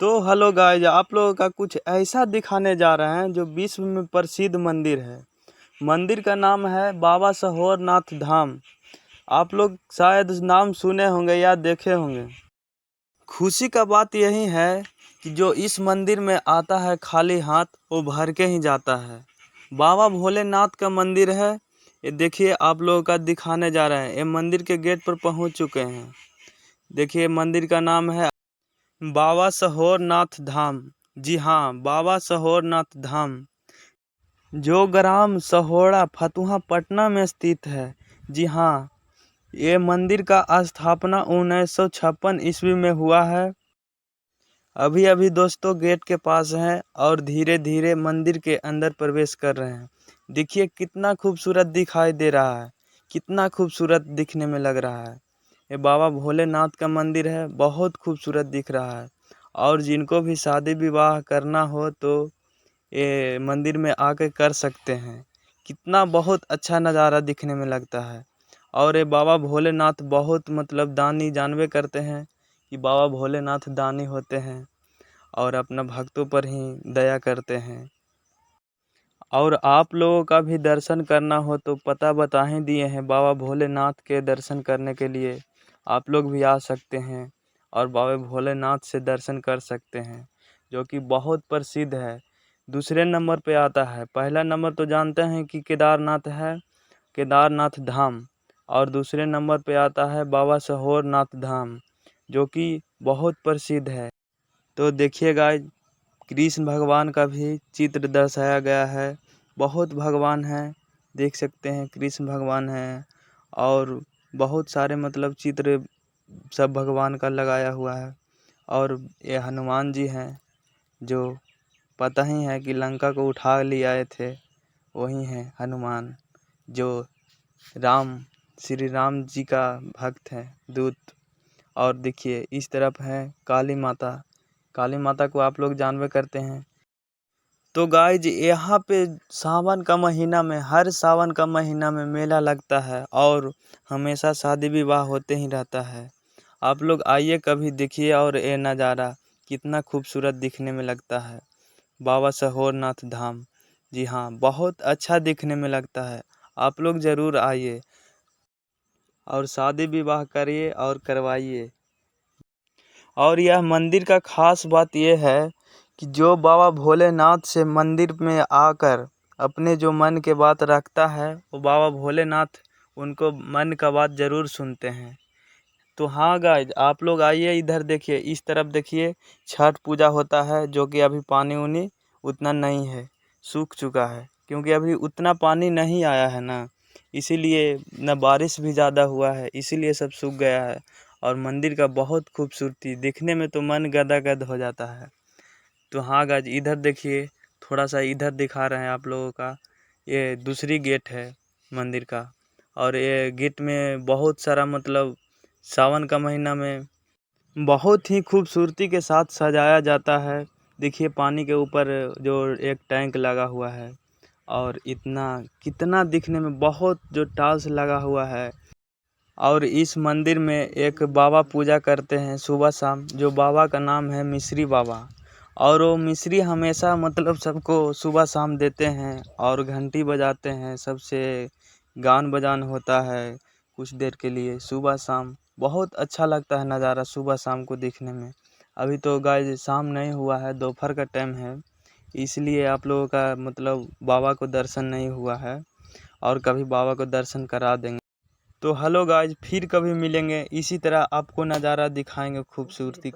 तो hello guys, आप लोगों का कुछ ऐसा दिखाने जा रहे हैं जो विश्व में प्रसिद्ध मंदिर है। मंदिर का नाम है बाबा सहोरनाथ धाम। आप लोग शायद नाम सुने होंगे या देखे होंगे। खुशी का बात यही है कि जो इस मंदिर में आता है खाली हाथ वो भर के ही जाता है। बाबा भोलेनाथ का मंदिर है। ये देखिए, आप लोगों का दिखाने जा रहे हैं। ये मंदिर के गेट पर पहुंच चुके हैं। देखिए, मंदिर का नाम है बाबा सहोरनाथ धाम। जी हाँ, बाबा सहोरनाथ धाम, जो ग्राम सहोड़ा फतुहा पटना में स्थित है। जी हाँ, ये मंदिर का स्थापना 1956 ईस्वी में हुआ है। अभी अभी दोस्तों गेट के पास हैं और धीरे धीरे मंदिर के अंदर प्रवेश कर रहे हैं। देखिए कितना खूबसूरत दिखाई दे रहा है, कितना खूबसूरत दिखने में लग रहा है। ये बाबा भोलेनाथ का मंदिर है, बहुत खूबसूरत दिख रहा है। और जिनको भी शादी विवाह करना हो तो ये मंदिर में आके कर सकते हैं। कितना बहुत अच्छा नज़ारा दिखने में लगता है। और ये बाबा भोलेनाथ बहुत मतलब दानी, जानवे करते हैं कि बाबा भोलेनाथ दानी होते हैं और अपना भक्तों पर ही दया करते हैं। और आप लोगों का भी दर्शन करना हो तो पता बता ही दिए हैं। बाबा भोलेनाथ के दर्शन करने के लिए आप लोग भी आ सकते हैं और बाबा भोलेनाथ से दर्शन कर सकते हैं, जो कि बहुत प्रसिद्ध है। दूसरे नंबर पे आता है, पहला नंबर तो जानते हैं कि केदारनाथ है, केदारनाथ धाम। और दूसरे नंबर पे आता है बाबा सहोरनाथ धाम, जो कि बहुत प्रसिद्ध है। तो देखिए गाइस, कृष्ण भगवान का भी चित्र दर्शाया गया है। बहुत भगवान हैं, देख सकते हैं कृष्ण भगवान हैं और बहुत सारे मतलब चित्र सब भगवान का लगाया हुआ है। और ये हनुमान जी हैं, जो पता ही है कि लंका को उठा ले आए थे। वही हैं हनुमान, जो श्री राम जी का भक्त हैं, दूत। और देखिए इस तरफ है काली माता। काली माता को आप लोग जानवे करते हैं। तो गाइज, यहाँ पे सावन का महीना में, हर सावन का महीना में मेला लगता है और हमेशा शादी विवाह होते ही रहता है। आप लोग आइए कभी, देखिए और ये नज़ारा कितना खूबसूरत दिखने में लगता है। बाबा सहोरनाथ धाम, जी हाँ, बहुत अच्छा दिखने में लगता है। आप लोग ज़रूर आइए और शादी विवाह करिए और करवाइए। और यह मंदिर का खास बात यह है कि जो बाबा भोलेनाथ से मंदिर में आकर अपने जो मन के बात रखता है, वो बाबा भोलेनाथ उनको मन का बात ज़रूर सुनते हैं। तो हाँ गाइज, आप लोग आइए, इधर देखिए, इस तरफ देखिए, छठ पूजा होता है, जो कि अभी पानी उनी उतना नहीं है, सूख चुका है, क्योंकि अभी उतना पानी नहीं आया है ना, इसीलिए न बारिश भी ज़्यादा हुआ है, इसीलिए सब सूख गया है। और मंदिर का बहुत खूबसूरती दिखने में तो मन गदगद हो जाता है। तो हाँ गाइज, इधर देखिए, थोड़ा सा इधर दिखा रहे हैं आप लोगों का। ये दूसरी गेट है मंदिर का। और ये गेट में बहुत सारा मतलब सावन का महीना में बहुत ही खूबसूरती के साथ सजाया जाता है। देखिए पानी के ऊपर जो एक टैंक लगा हुआ है, और इतना कितना दिखने में बहुत जो टाइल्स लगा हुआ है। और इस मंदिर में एक बाबा पूजा करते हैं सुबह शाम, जो बाबा का नाम है मिश्री बाबा। और वो मिश्री हमेशा मतलब सबको सुबह शाम देते हैं और घंटी बजाते हैं, सबसे गान बजान होता है कुछ देर के लिए सुबह शाम। बहुत अच्छा लगता है नज़ारा सुबह शाम को देखने में। अभी तो गाइस शाम नहीं हुआ है, दोपहर का टाइम है, इसलिए आप लोगों का मतलब बाबा को दर्शन नहीं हुआ है। और कभी बाबा को दर्शन करा देंगे। तो हेलो गाइस, फिर कभी मिलेंगे, इसी तरह आपको नज़ारा दिखाएंगे खूबसूरती।